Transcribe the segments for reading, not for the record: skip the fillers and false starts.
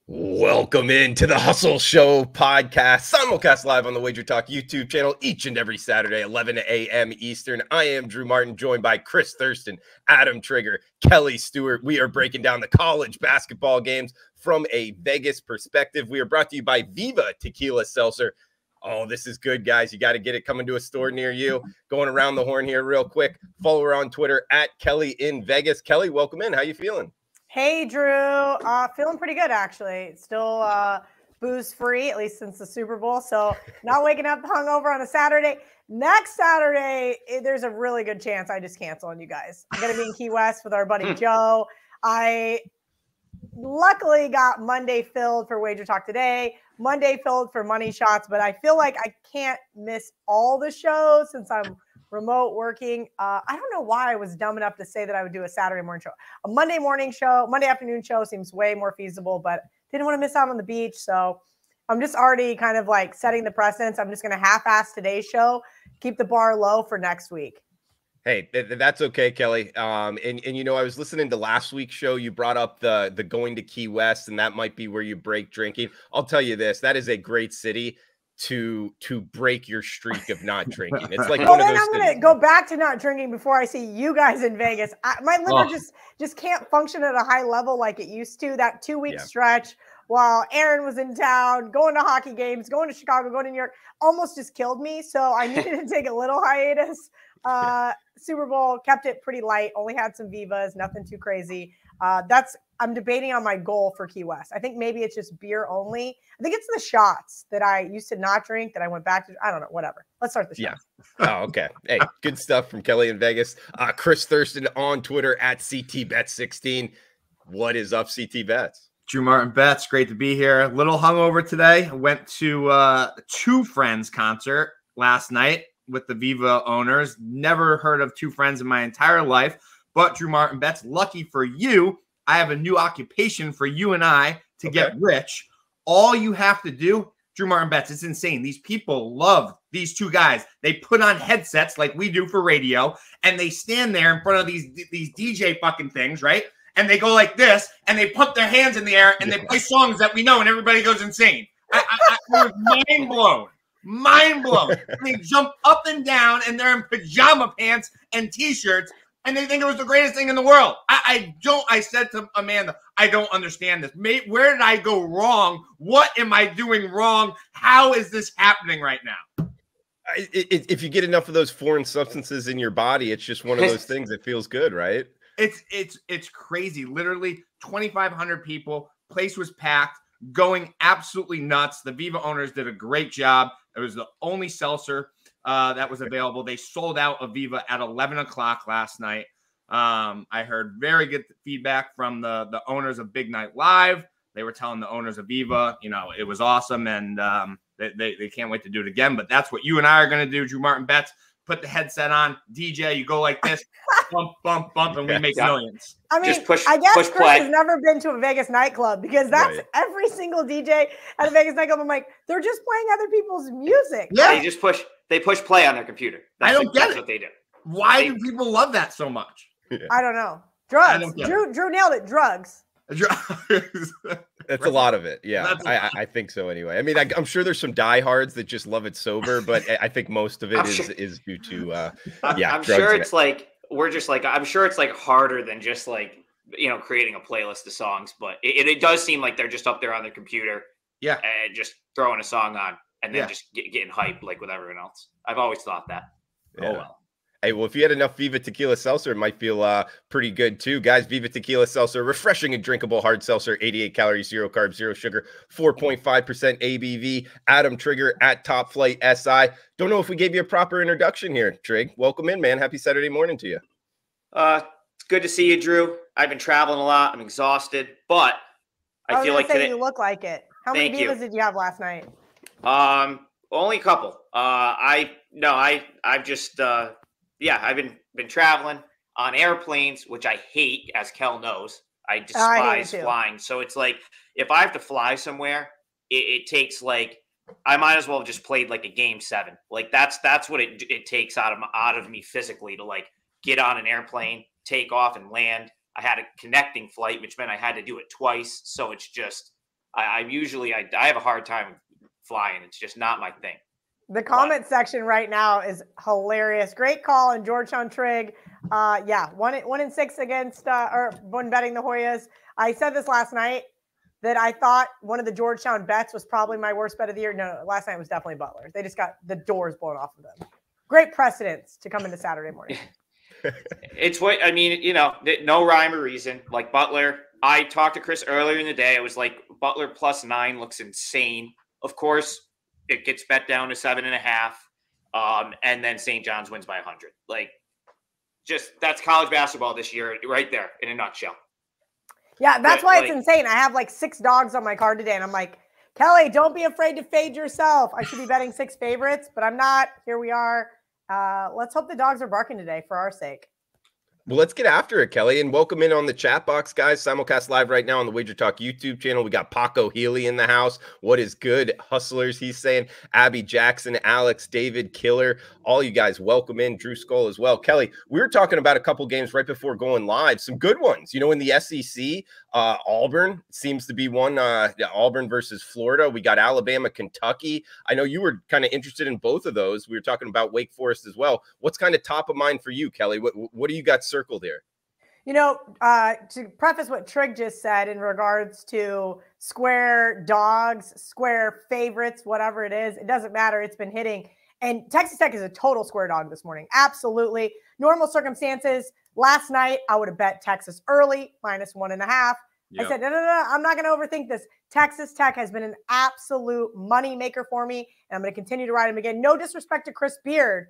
Welcome into the Hustle Show podcast, simulcast live on the WagerTalk YouTube channel each and every Saturday, 11 a.m. Eastern. I am Drew Martin, joined by Chris Thurston, Adam Trigger, Kelly Stewart. We are breaking down the college basketball games from a Vegas perspective. We are brought to you by Viva Tequila Seltzer. Oh, this is good, guys. You got to get it coming to a store near you. Going around the horn here real quick. Follow her on Twitter at Kelly in Vegas. Kelly, welcome in. How you feeling? Hey, Drew. Feeling pretty good, actually. Still booze free, at least since the Super Bowl. So not waking up hungover on a Saturday. Next Saturday, there's a really good chance I just cancel on you guys. I'm going to be in Key West with our buddy Joe. I luckily got Monday filled for WagerTalk today, Monday filled for Money Shots, but I feel like I can't miss all the shows since I'm remote working. I don't know why I was dumb enough to say that I would do a Saturday morning show. A Monday morning show, Monday afternoon show seems way more feasible, but didn't want to miss out on the beach. So I'm just already kind of like setting the precedence. I'm just going to half-ass today's show, keep the bar low for next week. Hey, that's okay, Kelly. And you know, I was listening to last week's show. You brought up the going to Key West, and that might be where you break drinking. I'll tell you this, that is a great city to break your streak of not drinking. It's like well, then I'm going to go back to not drinking before I see you guys in Vegas. My liver just can't function at a high level like it used to. That 2-week stretch while Aaron was in town, going to hockey games, going to Chicago, going to New York, almost just killed me. So I needed to take a little hiatus. Super Bowl, kept it pretty light, only had some Vivas, nothing too crazy. I'm debating on my goal for Key West. I think maybe it's just beer only. I think it's the shots that I used to not drink that I went back to. I don't know, whatever. Let's start the show. Yeah. Oh, okay. Hey, good stuff from Kelly in Vegas. Chris Thurston on Twitter at CTBets16. What is up, CTBets? Drew Martin Bets, great to be here. A little hungover today. I went to Two Friends concert last night with the Viva owners. Never heard of Two Friends in my entire life, but Drew Martin Bets, lucky for you, I have a new occupation for you and I to get rich. All you have to do, Drew Martin Bets, it's insane. These people love these two guys. They put on headsets like we do for radio, and they stand there in front of these DJ fucking things, right? And they go like this, and they put their hands in the air, and they play songs that we know, and everybody goes insane. I was mind blown. Mind blown. They jump up and down, and they're in pajama pants and T-shirts, and they think it was the greatest thing in the world. I said to Amanda, I don't understand this. Where did I go wrong? What am I doing wrong? How is this happening right now? If you get enough of those foreign substances in your body, it's just one of those things that feels good, right? It's crazy. Literally 2,500 people. Place was packed, going absolutely nuts. The Viva owners did a great job. It was the only seltzer that was available. They sold out of Viva at 11 o'clock last night. I heard very good feedback from the owners of Big Night Live. They were telling the owners of Viva, you know, it was awesome, and they can't wait to do it again. But that's what you and I are going to do, Drew Martin Bets. Put the headset on, DJ, you go like this, bump, bump, bump, and we make millions. I mean, I guess Chris has never been to a Vegas nightclub because that's every single DJ at a Vegas nightclub. I'm like, they're just playing other people's music. Yeah, they push play on their computer. That's that's what they do. Why do people love that so much? I don't know. Drugs. Drew nailed it. Drugs. That's a lot of it. Yeah, I think so anyway. I mean, I'm sure there's some diehards that just love it sober, but I think most of it is due to I'm sure it's like I'm sure it's like harder than just like, you know, creating a playlist of songs, but it does seem like they're just up there on their computer, and just throwing a song on and then just getting hyped like with everyone else. I've always thought that. Yeah. Oh well. Hey, well, if you had enough Viva Tequila Seltzer, it might feel pretty good too. Guys, Viva Tequila Seltzer, refreshing and drinkable hard seltzer, 88 calories, 0 carbs, 0 sugar, 4.5% ABV. Adam Trigger at Top Flight SI. Don't know if we gave you a proper introduction here, Trig. Welcome in, man. Happy Saturday morning to you. It's good to see you, Drew. I've been traveling a lot. I'm exhausted, but I feel like today you look like it. How many Vivas did you have last night? Only a couple. I've just I've been traveling on airplanes, which I hate, as Kel knows. I despise flying. So it's like, if I have to fly somewhere, it takes like, I might as well have just played like a game 7. Like that's what it takes out of me physically to like get on an airplane, take off and land. I had a connecting flight, which meant I had to do it twice. So it's just, I usually I have a hard time flying. It's just not my thing. The comment section right now is hilarious. Great call on Georgetown Trig. Yeah, 1-6 against or when betting the Hoyas. I said this last night that I thought one of the Georgetown bets was probably my worst bet of the year. No, last night was definitely Butler. They just got the doors blown off of them. Great precedence to come into Saturday morning. It's what I mean. You know, no rhyme or reason. Like Butler, I talked to Chris earlier in the day. It was like Butler +9 looks insane. Of course, it gets bet down to 7.5, and then St. John's wins by 100. Like, just that's college basketball this year, right there in a nutshell. Yeah, that's why it's insane. I have like 6 dogs on my card today, and I'm like, Kelly, don't be afraid to fade yourself. I should be betting 6 favorites, but I'm not. Here we are. Let's hope the dogs are barking today for our sake. Well, let's get after it, Kelly, and welcome in on the chat box, guys. Simulcast live right now on the WagerTalk YouTube channel. We got Paco Healy in the house. What is good, hustlers? He's saying Abby Jackson, Alex, David, Killer. All you guys, welcome in. Drew Skull as well. Kelly, we were talking about a couple games right before going live. Some good ones. You know, in the SEC, Auburn seems to be one. Auburn versus Florida. We got Alabama, Kentucky. I know you were kind of interested in both of those. We were talking about Wake Forest as well. What's kind of top of mind for you, Kelly? What do you got circled here? You know, to preface what Trig just said in regards to square dogs, square favorites, whatever it is, it doesn't matter. It's been hitting. And Texas Tech is a total square dog this morning. Absolutely. Normal circumstances, last night I would have bet Texas early, -1.5. Yep. I said, no, I'm not going to overthink this. Texas Tech has been an absolute money maker for me, and I'm going to continue to ride him again. No disrespect to Chris Beard,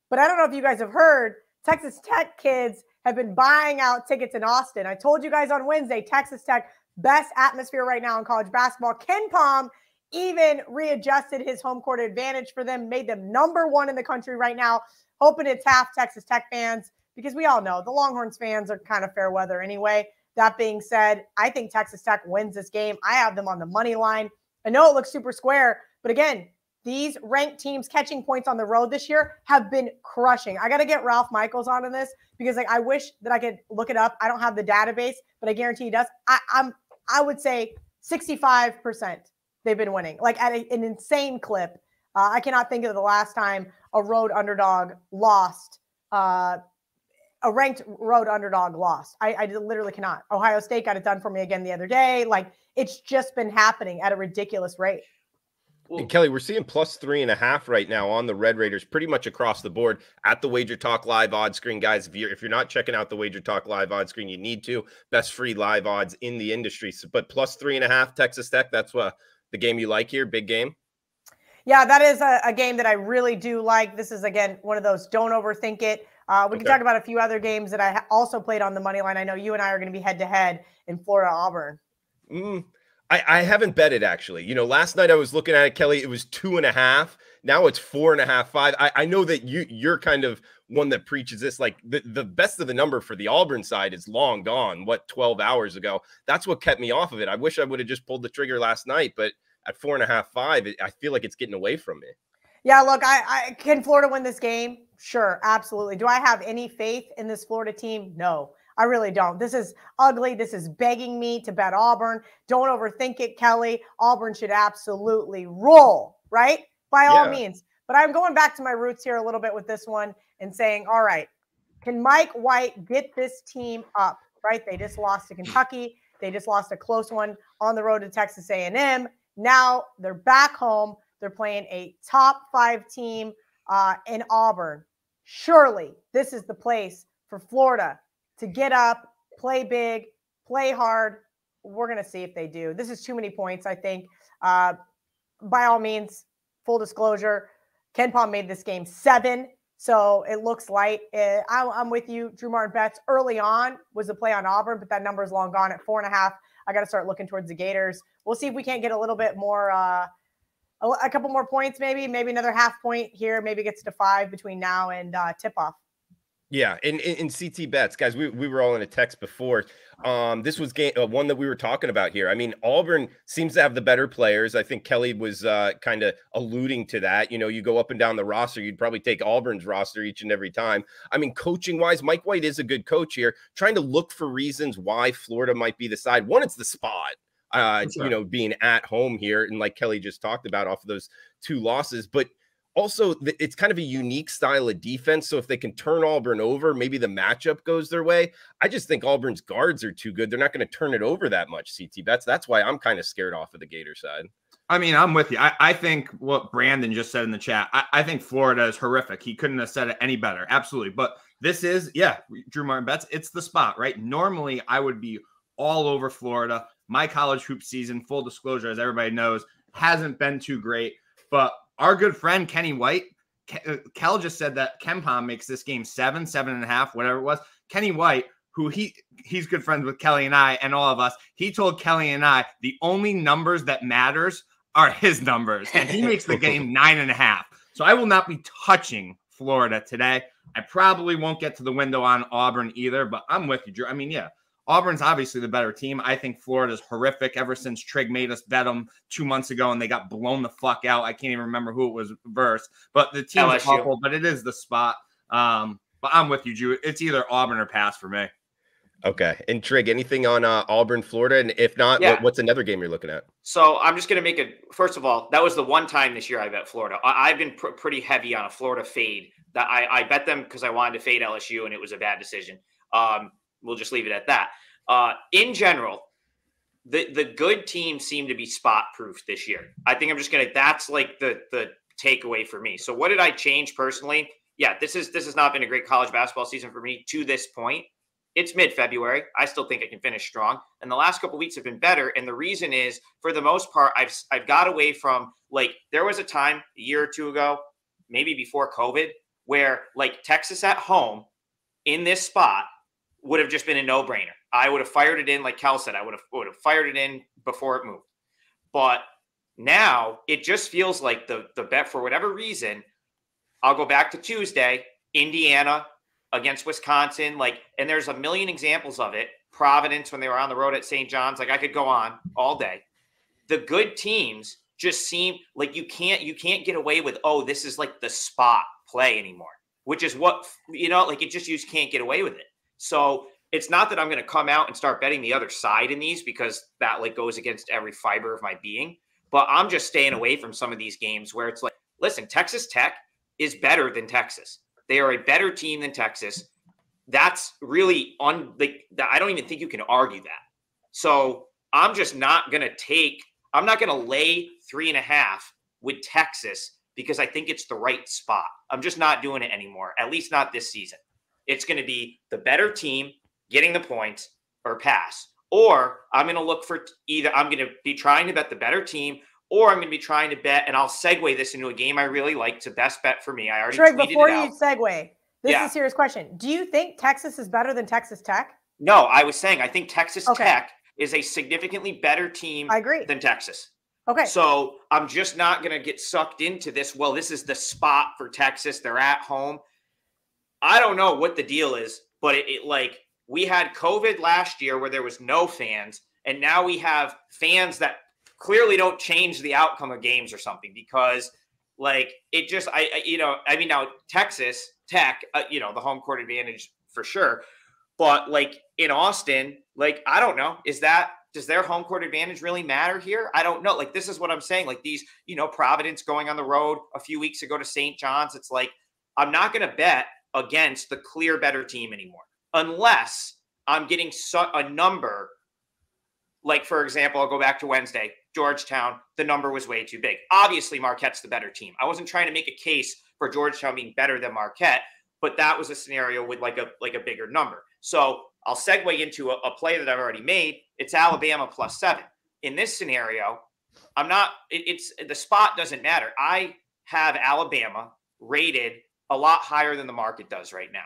but I don't know if you guys have heard, Texas Tech kids have been buying out tickets in Austin. I told you guys on Wednesday, Texas Tech, best atmosphere right now in college basketball. Ken Pom even readjusted his home court advantage for them, made them #1 in the country right now, hoping it's half Texas Tech fans, because we all know the Longhorns fans are kind of fair weather anyway. That being said, I think Texas Tech wins this game. I have them on the money line. I know it looks super square, but again, these ranked teams catching points on the road this year have been crushing. I got to get Ralph Michaels on this because I wish that I could look it up. I don't have the database, but I guarantee he does. I would say 65% they've been winning, like at an insane clip. I cannot think of the last time a road underdog lost, a ranked road underdog lost. I literally cannot. Ohio State got it done for me again the other day. Like, it's just been happening at a ridiculous rate. And Kelly, we're seeing +3.5 right now on the Red Raiders pretty much across the board at the WagerTalk live odds screen, guys. If you're not checking out the WagerTalk live odds screen, you need to. Best free live odds in the industry. So, but +3.5 Texas Tech, that's the game you like here, big game. Yeah, that is a game that I really do like. This is, again, one of those don't overthink it. We can talk about a few other games that I also played on the money line. I know you and I are going to be head-to-head in Florida-Auburn. I haven't bet it, actually. You know, last night I was looking at it, Kelly. It was 2.5. Now it's 4.5, 5. I know that you're kind of one that preaches this. Like, the best of the number for the Auburn side is long gone. 12 hours ago? That's what kept me off of it. I wish I would have just pulled the trigger last night, but at 4.5, 5, I feel like it's getting away from me. Yeah, look, I can Florida win this game? Sure, absolutely. Do I have any faith in this Florida team? No. I really don't. This is ugly. This is begging me to bet Auburn. Don't overthink it, Kelly. Auburn should absolutely roll, right? By all means. But I'm going back to my roots here a little bit with this one and saying, all right, can Mike White get this team up, right? They just lost to Kentucky. They just lost a close one on the road to Texas A&M. Now they're back home. They're playing a top 5 team in Auburn. Surely this is the place for Florida to get up, play big, play hard. We're going to see if they do. This is too many points, I think. By all means, full disclosure, Ken Pom made this game 7, so it looks light. I'm with you. Drew Martin bets early on was a play on Auburn, but that number is long gone at 4.5. I got to start looking towards the Gators. We'll see if we can't get a little bit more, a couple more points, maybe another half point here. Maybe it gets to 5 between now and tip-off. Yeah, in CT bets, guys, we were all in a text before. This was one that we were talking about here. I mean, Auburn seems to have the better players. I think Kelly was kind of alluding to that. You know, you go up and down the roster, you'd probably take Auburn's roster each and every time. I mean, coaching-wise, Mike White is a good coach here, trying to look for reasons why Florida might be the side. One, it's the spot. Sure. being at home here. And like Kelly just talked about off of those 2 losses, but also it's kind of a unique style of defense. So if they can turn Auburn over, maybe the matchup goes their way. I just think Auburn's guards are too good. They're not going to turn it over that much, CT. That's why I'm kind of scared off of the Gator side. I mean, I'm with you. I think what Brandon just said in the chat, I think Florida is horrific. He couldn't have said it any better. Absolutely. But this is, Drew Martin Betts, it's the spot, right? Normally, I would be all over Florida. My college hoop season, full disclosure, as everybody knows, hasn't been too great. But our good friend, Kenny White, Kel just said that KenPom makes this game 7.5, whatever it was. Kenny White, who he's good friends with Kelly and I and all of us, he told Kelly and I the only numbers that matters are his numbers, and he makes the game 9.5. So I will not be touching Florida today. I probably won't get to the window on Auburn either, but I'm with you, Drew. I mean, Auburn's obviously the better team. I think Florida's horrific ever since Trig made us bet them 2 months ago, and they got blown the fuck out. I can't even remember who it was versus, but the team's LSU. awful, but it is the spot. But I'm with you, Drew. It's either Auburn or pass for me. Okay. And Trig, anything on Auburn, Florida? And if not, what's another game you're looking at? So I'm just going to make first of all, that was the one time this year I bet Florida. I've been pretty heavy on a Florida fade. That I bet them because I wanted to fade LSU, and it was a bad decision. We'll just leave it at that. In general, the good teams seem to be spot proof this year. I think I'm just going to, that's like the takeaway for me. So what did I change personally? Yeah, this has not been a great college basketball season for me to this point. It's mid-February. I still think I can finish strong. And the last couple of weeks have been better. And the reason is, for the most part, I've got away from, like, there was a time a year or two ago, maybe before COVID, where like Texas at home in this spot would have just been a no-brainer. I would have fired it in, like Cal said, I would have fired it in before it moved. But now it just feels like the bet, for whatever reason, I'll go back to Tuesday, Indiana against Wisconsin, and there's a million examples of it. Providence, when they were on the road at St. John's, I could go on all day. The good teams just seem like you can't get away with, this is like the spot play anymore, which is what, it just, you just can't get away with it. So it's not that I'm going to come out and start betting the other side in these, because that goes against every fiber of my being, but I'm just staying away from some of these games where it's like, listen, Texas Tech is better than Texas. They are a better team than Texas. That's really I don't even think you can argue that. So I'm just not going to lay 3.5 with Texas because I think it's the right spot. I'm just not doing it anymore, at least not this season. It's going to be the better team getting the points or pass. Or I'm going to look for either I'm going to be trying to bet the better team, or I'm going to be trying to bet, and I'll segue this into a game I really like. It's a best bet for me. I already tweeted before it out. You segue, this is a serious question. Do you think Texas is better than Texas Tech? No, I was saying I think Texas Tech is a significantly better team than Texas. Okay. So I'm just not going to get sucked into this. Well, this is the spot for Texas. They're at home. I don't know what the deal is, but we had COVID last year where there was no fans, and now we have fans that clearly don't change the outcome of games or something, because it just, now Texas Tech, the home court advantage for sure. But in Austin, I don't know, does their home court advantage really matter here? I don't know. This is what I'm saying. These, Providence going on the road a few weeks ago to St. John's. It's I'm not going to bet against the clear better team anymore, unless I'm getting a number. For example, I'll go back to Wednesday, Georgetown, the number was way too big. Obviously, Marquette's the better team. I wasn't trying to make a case for Georgetown being better than Marquette, but that was a scenario with a bigger number. So I'll segue into a play that I've already made. It's Alabama +7. In this scenario, the spot doesn't matter. I have Alabama rated a lot higher than the market does right now.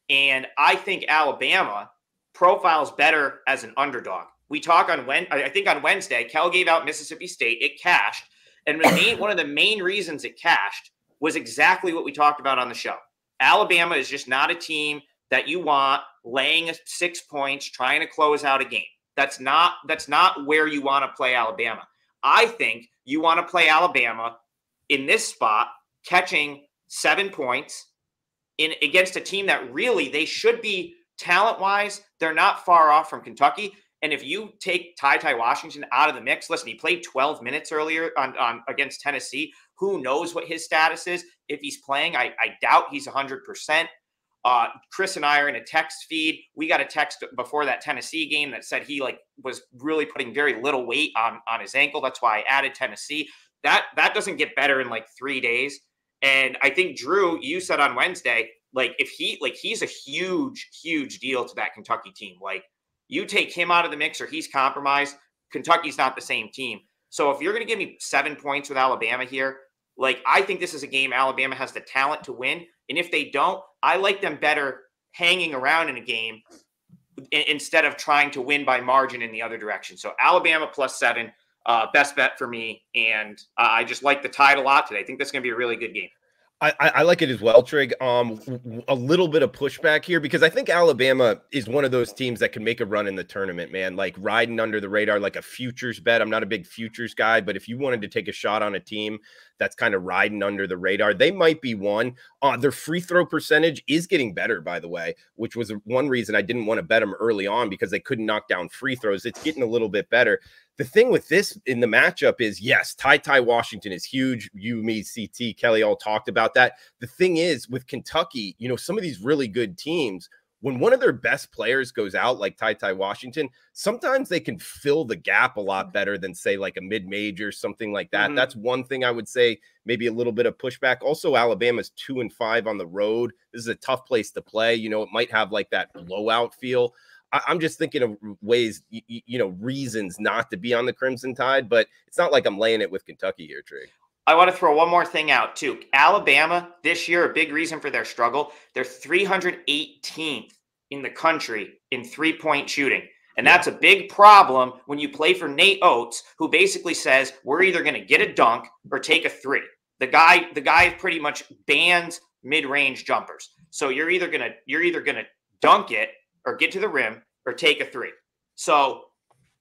And I think Alabama profiles better as an underdog. We talk on I think on Wednesday, Kel gave out Mississippi State. It cashed. And one of the main reasons it cashed was exactly what we talked about on the show. Alabama is just not a team that you want laying 6 points, trying to close out a game. That's not where you want to play Alabama. I think you want to play Alabama in this spot, catching 7 points against a team that really they should be talent-wise. They're not far off from Kentucky. And if you take Ty Washington out of the mix, listen, he played 12 minutes earlier on against Tennessee. Who knows what his status is if he's playing? I doubt he's 100%. Chris and I are in a text feed. We got a text before that Tennessee game that said he was really putting very little weight on his ankle. That's why I added Tennessee. That doesn't get better in 3 days. And I think, Drew, you said on Wednesday, if he's a huge deal to that Kentucky team. You take him out of the mix or he's compromised, Kentucky's not the same team. So if you're going to give me 7 points with Alabama here, I think this is a game Alabama has the talent to win. And if they don't, I like them better hanging around in a game instead of trying to win by margin in the other direction. So Alabama +7, best bet for me. And I just like the Tide a lot today. I think that's going to be a really good game. I like it as well, Trig. A little bit of pushback here because I think Alabama is one of those teams that can make a run in the tournament, man, riding under the radar, like a futures bet. I'm not a big futures guy, but if you wanted to take a shot on a team that's kind of riding under the radar, they might be one. Their free throw percentage is getting better, by the way, which was one reason I didn't want to bet them early on because they couldn't knock down free throws. It's getting a little bit better. The thing with this in the matchup is, yes, Ty Washington is huge. You, me, CT, Kelly all talked about that. The thing is with Kentucky, some of these really good teams, when one of their best players goes out, like Ty Washington, sometimes they can fill the gap a lot better than, say, a mid-major, something like that. Mm-hmm. That's one thing I would say, maybe a little bit of pushback. Also, Alabama's 2-5 on the road. This is a tough place to play. It might have that blowout feel. I'm just thinking of ways, reasons not to be on the Crimson Tide, but it's not like I'm laying it with Kentucky here, Trey. I want to throw one more thing out, too. Alabama, this year, a big reason for their struggle, they're 318th in the country in three-point shooting. And that's a big problem when you play for Nate Oates, who basically says, we're either going to get a dunk or take a three. The guy pretty much bans mid-range jumpers. So you're either gonna dunk it or get to the rim or take a three. So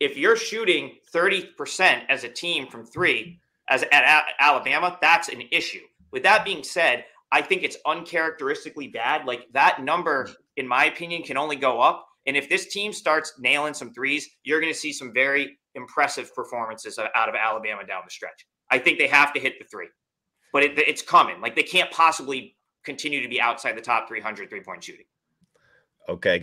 if you're shooting 30% as a team from three at Alabama, that's an issue. With that being said, I think it's uncharacteristically bad. That number, in my opinion, can only go up. And if this team starts nailing some threes, you're going to see some very impressive performances out of Alabama down the stretch. I think they have to hit the three, but it's coming. They can't possibly continue to be outside the top 300 three-point shooting. Okay.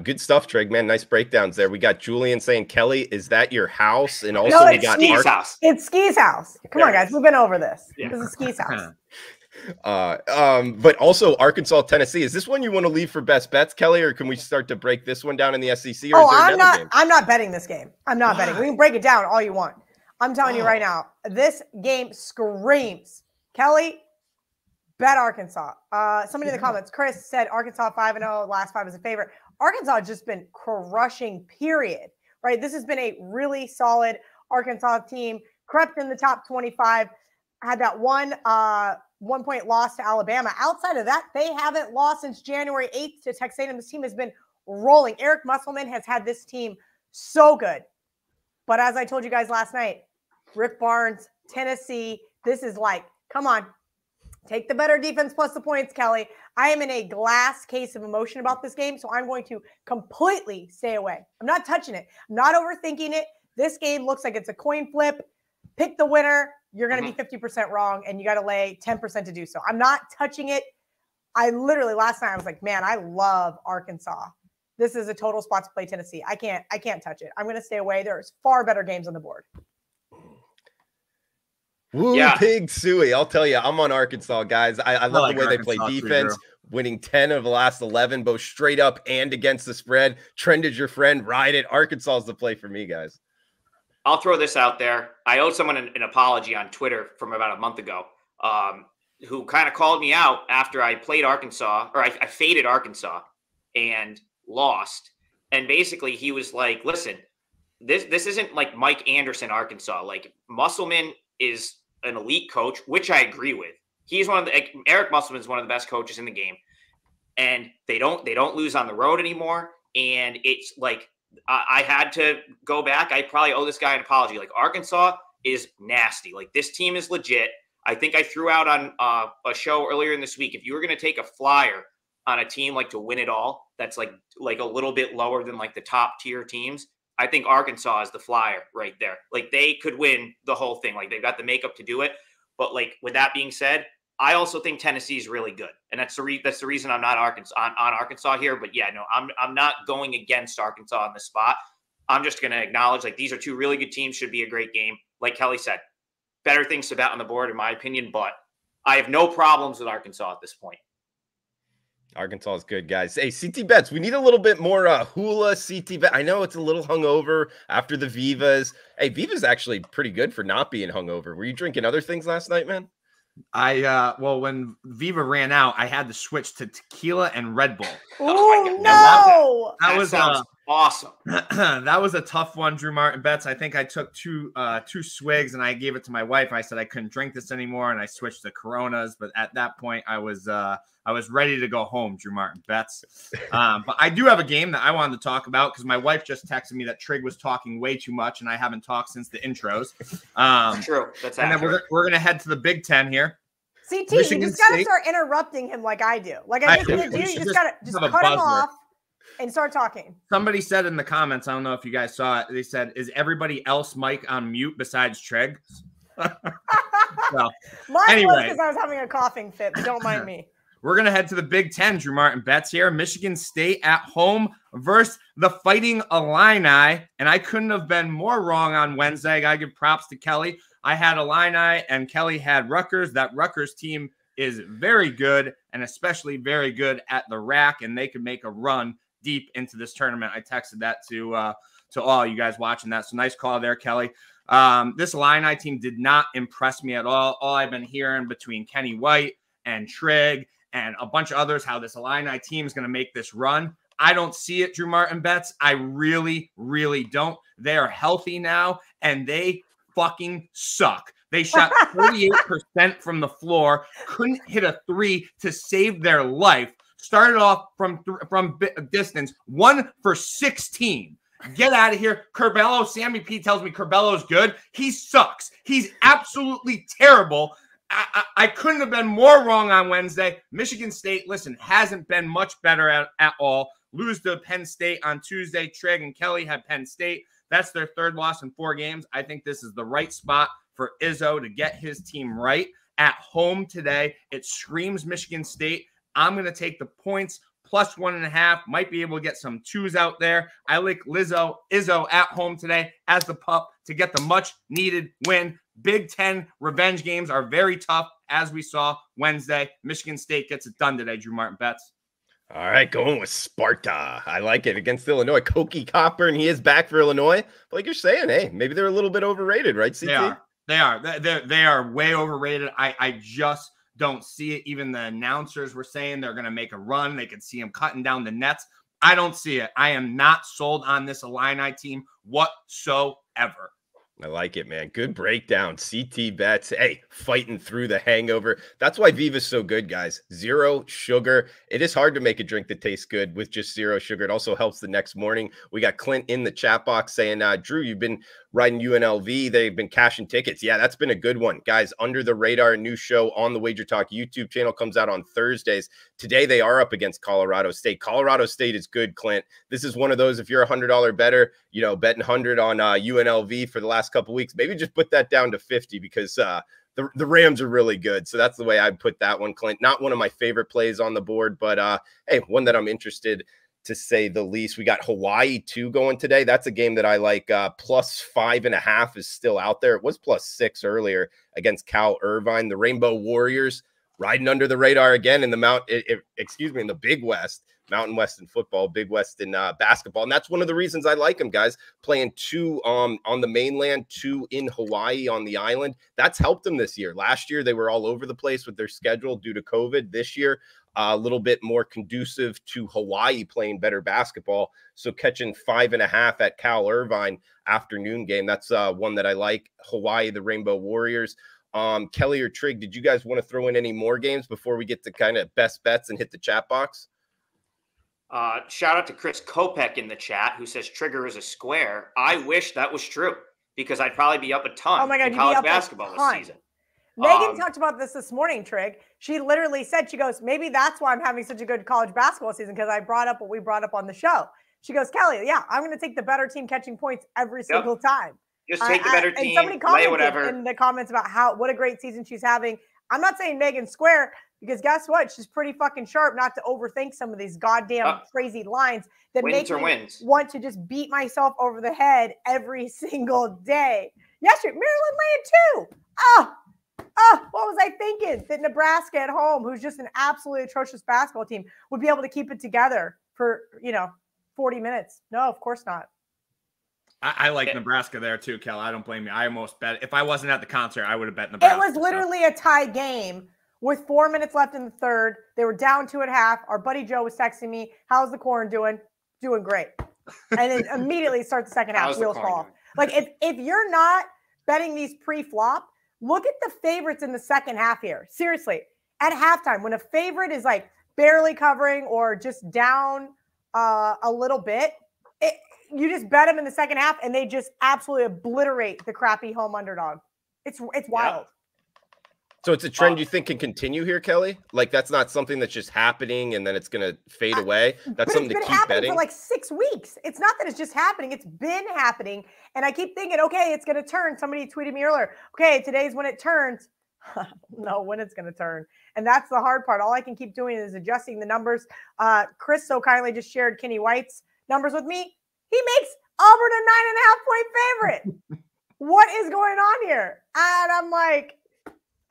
Good stuff, Trig, man. Nice breakdowns there. We got Julian saying, Kelly, is that your house? And also we got Ski's house. It's Ski's house. Come on, guys. We've been over this. Yeah. This is Ski's house. But also Arkansas, Tennessee. Is this one you want to leave for best bets, Kelly, or can we start to break this one down in the SEC? Or I'm not betting this game. I'm not betting. We can break it down all you want. I'm telling you right now, this game screams, Kelly, bet Arkansas. Somebody in the comments, Chris said Arkansas 5-0, last 5 is a favorite. Arkansas has just been crushing, period. Right? This has been a really solid Arkansas team, crept in the top 25, had that 1 point loss to Alabama. Outside of that, they haven't lost since January 8th to Texas A&M. This team has been rolling. Eric Musselman has had this team so good. But as I told you guys last night, Rick Barnes, Tennessee, this is come on. Take the better defense plus the points, Kelly. I am in a glass case of emotion about this game, so I'm going to completely stay away. I'm not touching it. I'm not overthinking it. This game looks like it's a coin flip. Pick the winner. You're going to be 50% wrong, and you got to lay 10% to do so. I'm not touching it. I literally, last night, I was like, man, I love Arkansas. This is a total spot to play Tennessee. I can't touch it. I'm going to stay away. There's far better games on the board. Woo, yeah. Pig suey. I'll tell you, I'm on Arkansas, guys. I love the way they play defense, winning 10 of the last 11, both straight up and against the spread. Trend is your friend. Ride it. Arkansas is the play for me, guys. I'll throw this out there. I owe someone an apology on Twitter from about a month ago who kind of called me out after I played Arkansas, or I faded Arkansas and lost. And basically he was like, listen, this isn't like Mike Anderson, Arkansas. Musselman is an elite coach, which I agree with. He's Eric Musselman is one of the best coaches in the game, and they don't lose on the road anymore. And it's I had to go back. I probably owe this guy an apology. Arkansas is nasty. This team is legit. I think I threw out on a show earlier in this week, if you were going to take a flyer on a team to win it all, that's like a little bit lower than the top tier teams, I think Arkansas is the flyer right there. Like, they could win the whole thing. Like, they've got the makeup to do it. But like, with that being said, I also think Tennessee is really good, and that's the reason I'm not on Arkansas here. But yeah, no, I'm not going against Arkansas on the spot. I'm just going to acknowledge, like, these are two really good teams. Should be a great game. Like Kelly said, better things to bet on the board, in my opinion. But I have no problems with Arkansas at this point. Arkansas is good, guys. Hey, CT bets. We need a little bit more hula CT bet. I know it's a little hungover after the Vivas. Hey, Viva's actually pretty good for not being hungover. Were you drinking other things last night, man? Well, when Viva ran out, I had to switch to tequila and Red Bull. Oh, no! That sounds awesome. That was a tough one, Drew Martin bets. I think I took two swigs and I gave it to my wife. I said I couldn't drink this anymore, and I switched to Coronas. But at that point, I was ready to go home, Drew Martin bets. But I do have a game that I wanted to talk about because my wife just texted me that Trig was talking way too much, and I haven't talked since the intros. That's true. That's and then we're gonna head to the Big Ten here. CT, you just got to start interrupting him like I do. Like I just do. You just got to cut him off and start talking. Somebody said in the comments, I don't know if you guys saw it, they said, is everybody else mic on mute besides Trig? Well, mine was because I was having a coughing fit, but don't mind me. We're going to head to the Big Ten, Drew Martin bets here. Michigan State at home versus the Fighting Illini. And I couldn't have been more wrong on Wednesday. I got to give props to Kelly. I had Illini and Kelly had Rutgers. That Rutgers team is very good, and especially very good at the rack, and they could make a run deep into this tournament. I texted that to all you guys watching that. So nice call there, Kelly. This Illini team did not impress me at all. All I've been hearing between Kenny White and Trig and a bunch of others, how this Illini team is going to make this run. I don't see it, Drew Martin bets. I really, really don't. They are healthy now, and they fucking suck. They shot 38% from the floor, couldn't hit a three to save their life. Started off from distance, 1 for 16. Get out of here. Curbelo, Sammy P tells me Curbelo's good. He sucks. He's absolutely terrible. I couldn't have been more wrong on Wednesday. Michigan State, listen, hasn't been much better at all. Lose to Penn State on Tuesday. Trig and Kelly had Penn State. That's their third loss in 4 games. I think this is the right spot for Izzo to get his team right at home today. It screams Michigan State. I'm going to take the points plus 1.5. Might be able to get some 2s out there. I like Izzo at home today as the pup to get the much needed win. Big Ten revenge games are very tough, as we saw Wednesday. Michigan State gets it done today, Drew Martin bets. All right, going with Sparta. I like it against Illinois. Koki Cockburn, he is back for Illinois. But like you're saying, hey, maybe they're a little bit overrated, right, CT? They are way overrated. I just don't see it. Even the announcers were saying they're going to make a run. They could see them cutting down the nets. I don't see it. I am not sold on this Illini team whatsoever. I like it, man. Good breakdown. CT bets. Hey, fighting through the hangover. That's why Viva's so good, guys. 0 sugar. It is hard to make a drink that tastes good with just 0 sugar. It also helps the next morning. We got Clint in the chat box saying, Drew, you've been riding UNLV. They've been cashing tickets. Yeah, that's been a good one. Guys, Under the Radar, a new show on the WagerTalk YouTube channel, comes out on Thursdays. Today, they are up against Colorado State. Colorado State is good, Clint. This is one of those, if you're a $100 bettor, you know, betting 100 on UNLV for the last couple weeks, maybe just put that down to 50 because the Rams are really good. So that's the way I'd put that one, Clint. Not one of my favorite plays on the board, but hey, one that I'm interested to say the least. We got Hawaii 2 going today. That's a game that I like. Plus 5.5 is still out there. It was plus 6 earlier against Cal Irvine. The Rainbow Warriors riding under the radar again in the in the Big West. Mountain West in football, Big West in basketball. And that's one of the reasons I like them, guys. Playing 2 on the mainland, 2 in Hawaii on the island. That's helped them this year. Last year, they were all over the place with their schedule due to COVID. This year, a little bit more conducive to Hawaii playing better basketball. So catching 5.5 at Cal Irvine afternoon game. That's one that I like. Hawaii, the Rainbow Warriors. Kelly or Trig, did you guys want to throw in any more games before we get to kind of best bets and hit the chat box? Shout out to Chris Kopech in the chat who says Trigger is a square. I wish that was true because I'd probably be up a ton in college basketball this season. Megan talked about this morning, Trig. She literally said, she goes, maybe that's why I'm having such a good college basketball season because I brought up what we brought up on the show. She goes, Kelly, yeah, I'm going to take the better team catching points every single time. Just take the better team, and somebody commented whatever. in the comments about what a great season she's having. I'm not saying Megan's square, because guess what? She's pretty fucking sharp not to overthink some of these goddamn crazy lines that make me want to just beat myself over the head every single day. Yesterday, Maryland Land too. What was I thinking? That Nebraska at home, who's just an absolutely atrocious basketball team, would be able to keep it together for, 40 minutes. No, of course not. I like Nebraska there too, Kel. I don't blame you. I almost bet. If I wasn't at the concert, I would have bet Nebraska. It was literally a tie game with 4 minutes left in the third. They were down 2 1/2. Our buddy Joe was texting me, how's the corn doing? Doing great. And then immediately start the second half, wheels fall off. Like, if you're not betting these pre-flop, look at the favorites in the second half here. Seriously, at halftime, when a favorite is like barely covering or just down a little bit, you just bet them in the second half and they just absolutely obliterate the crappy home underdog. It's wild. So it's a trend you think can continue here, Kelly? Like, that's not something that's just happening and then it's going to fade away. That's something to keep betting for like 6 weeks. It's not that it's just happening. It's been happening. And I keep thinking, okay, it's going to turn. Somebody tweeted me earlier. Okay, today's when it turns. No, when it's going to turn. And that's the hard part. All I can keep doing is adjusting the numbers. Chris so kindly just shared Kenny White's numbers with me. He makes Auburn a 9.5-point favorite. What is going on here? And I'm like,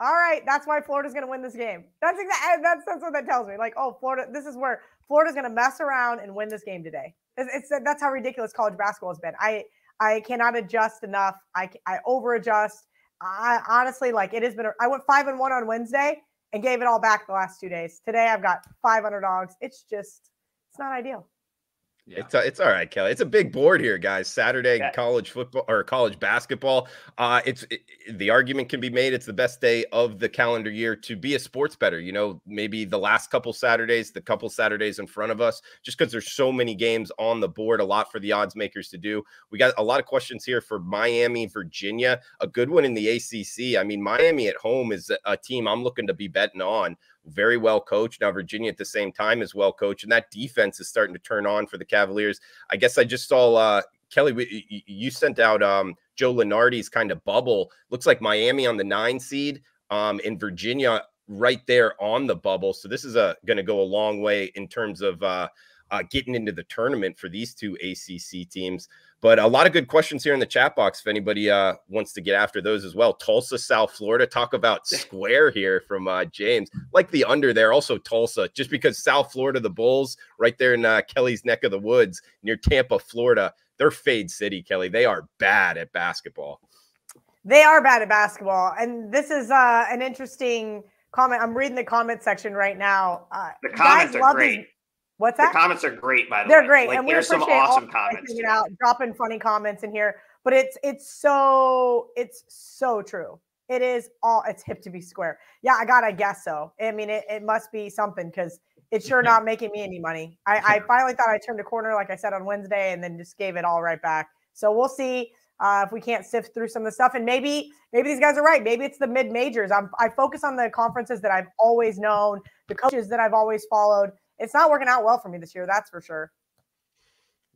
all right, that's why Florida's going to win this game. That's what that tells me. Like, oh, Florida, this is where Florida's going to mess around and win this game today. That's how ridiculous college basketball has been. I cannot adjust enough. I over adjust. I honestly, like, it has been. I went 5-1 on Wednesday and gave it all back the last 2 days. Today I've got 5 underdogs. It's not ideal. Yeah. It's all right, Kelly. It's a big board here, guys. Saturday college football or college basketball. The argument can be made. It's the best day of the calendar year to be a sports bettor. Maybe the last couple Saturdays, the couple Saturdays in front of us, just because there's so many games on the board, a lot for the odds makers to do. We got a lot of questions here for Miami, Virginia, a good one in the ACC. I mean, Miami at home is a team I'm looking to be betting on. Very well coached. Now, Virginia at the same time is well coached, and that defense is starting to turn on for the Cavaliers. I guess I just saw Kelly, you sent out Joe Lunardi's kind of bubble. Looks like Miami on the 9 seed, and Virginia right there on the bubble. So this is going to go a long way in terms of getting into the tournament for these two ACC teams. But a lot of good questions here in the chat box if anybody wants to get after those as well. Tulsa, South Florida. Talk about square here from James. Like the under there. Also Tulsa, just because South Florida, the Bulls, right there in Kelly's neck of the woods near Tampa, Florida. They're Fade City, Kelly. They are bad at basketball. They are bad at basketball. And this is an interesting comment. I'm reading the comment section right now. The comments are great. What's that? The comments are great, by the way. They're great. Like, and there's some awesome comments. Dropping funny comments in here. But it's so true. It's hip to be square. Yeah, I gotta guess so. I mean, it must be something because it's sure not making me any money. I finally thought I turned a corner, like I said on Wednesday, and then just gave it all right back. So we'll see if we can't sift through some of the stuff. And maybe these guys are right. Maybe it's the mid majors. I focus on the conferences that I've always known, the coaches that I've always followed. It's not working out well for me this year, that's for sure.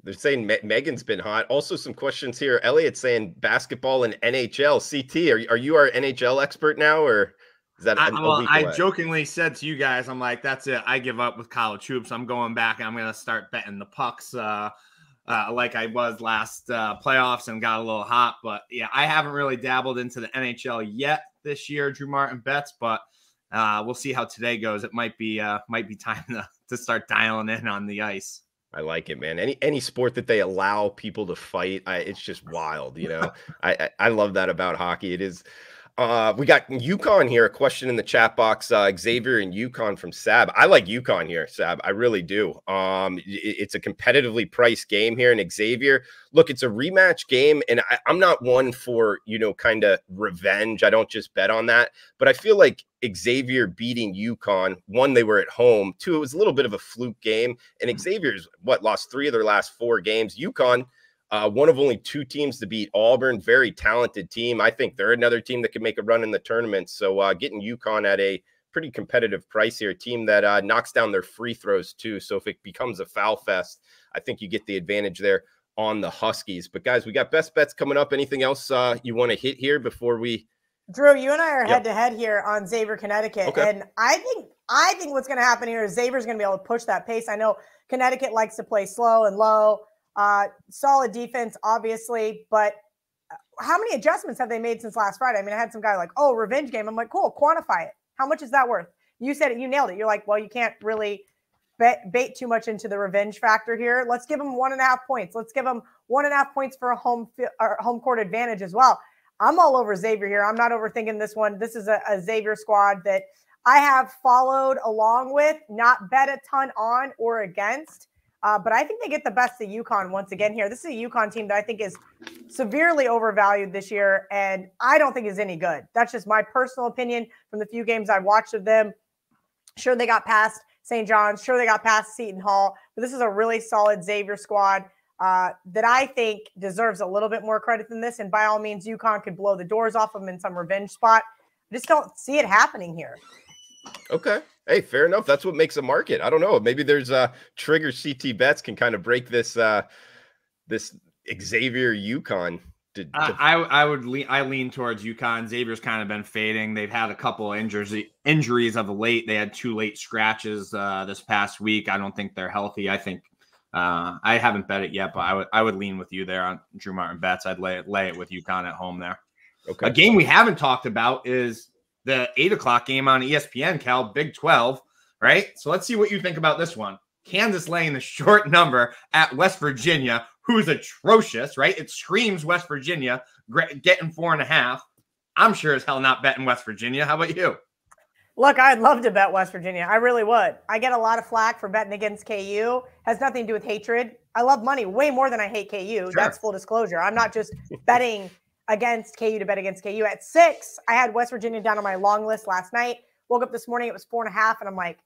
They're saying Megan's been hot. Also, some questions here. Elliot's saying basketball and NHL. CT, are you our NHL expert now, or is that I jokingly said to you guys, I'm like, that's it. I give up with college hoops. I'm going back and I'm going to start betting the pucks like I was last playoffs and got a little hot. But, yeah, I haven't really dabbled into the NHL yet this year, Drew Martin bets, but we'll see how today goes. It might be time to start dialing in on the ice. I like it, man. Any sport that they allow people to fight, it's just wild. I love that about hockey. It is. We got UConn here. A question in the chat box. Xavier and UConn from Sab. I like UConn here, Sab. I really do. It's a competitively priced game here. And Xavier, look, it's a rematch game. And I'm not one for, kind of revenge. I don't just bet on that. But I feel like Xavier beating UConn, one, they were at home. Two, it was a little bit of a fluke game. And Xavier's, lost 3 of their last 4 games. UConn, one of only 2 teams to beat Auburn. Very talented team. I think they're another team that could make a run in the tournament. So getting UConn at a pretty competitive price here. A team that knocks down their free throws too. So if it becomes a foul fest, I think you get the advantage there on the Huskies. But guys, we got best bets coming up. Anything else you want to hit here before we? Drew, you and I are head to head here on Xavier, Connecticut. Okay. And I think what's going to happen here is Xavier's going to be able to push that pace. I know Connecticut likes to play slow and low, solid defense, obviously, but how many adjustments have they made since last Friday? I mean, I had some guy like, oh, revenge game. I'm like, cool, quantify it. How much is that worth? You said it, you nailed it. You're like, well, you can't really bait too much into the revenge factor here. Let's give them 1.5 points. Let's give them 1.5 points for a home court advantage as well. I'm all over Xavier here. I'm not overthinking this one. This is a Xavier squad that I have followed along with, not bet a ton on or against. But I think they get the best of UConn once again here. This is a UConn team that I think is severely overvalued this year, and I don't think is any good. That's just my personal opinion from the few games I've watched of them. Sure, they got past St. John's. Sure, they got past Seton Hall. But this is a really solid Xavier squad that I think deserves a little bit more credit than this. And by all means, UConn could blow the doors off them in some revenge spot. I just don't see it happening here. Okay. Hey, fair enough. That's what makes a market. I don't know. Maybe there's trigger CT bets can kind of break this this Xavier UConn. I lean towards UConn. Xavier's kind of been fading. They've had a couple injuries of late. They had 2 late scratches this past week. I don't think they're healthy. I think I haven't bet it yet, but I would lean with you there on Drew Martin bets. I'd lay it with UConn at home there. Okay. A game we haven't talked about is the 8:00 game on ESPN, Cal, Big 12, right? So let's see what you think about this one. Kansas laying the short number at West Virginia, who's atrocious, right? It screams West Virginia getting 4.5. I'm sure as hell not betting West Virginia. How about you? Look, I'd love to bet West Virginia. I really would. I get a lot of flack for betting against KU. Has nothing to do with hatred. I love money way more than I hate KU. Sure. That's full disclosure. I'm not just betting against KU to bet against KU. At 6, I had West Virginia down on my long list last night. Woke up this morning, it was 4.5, and I'm like,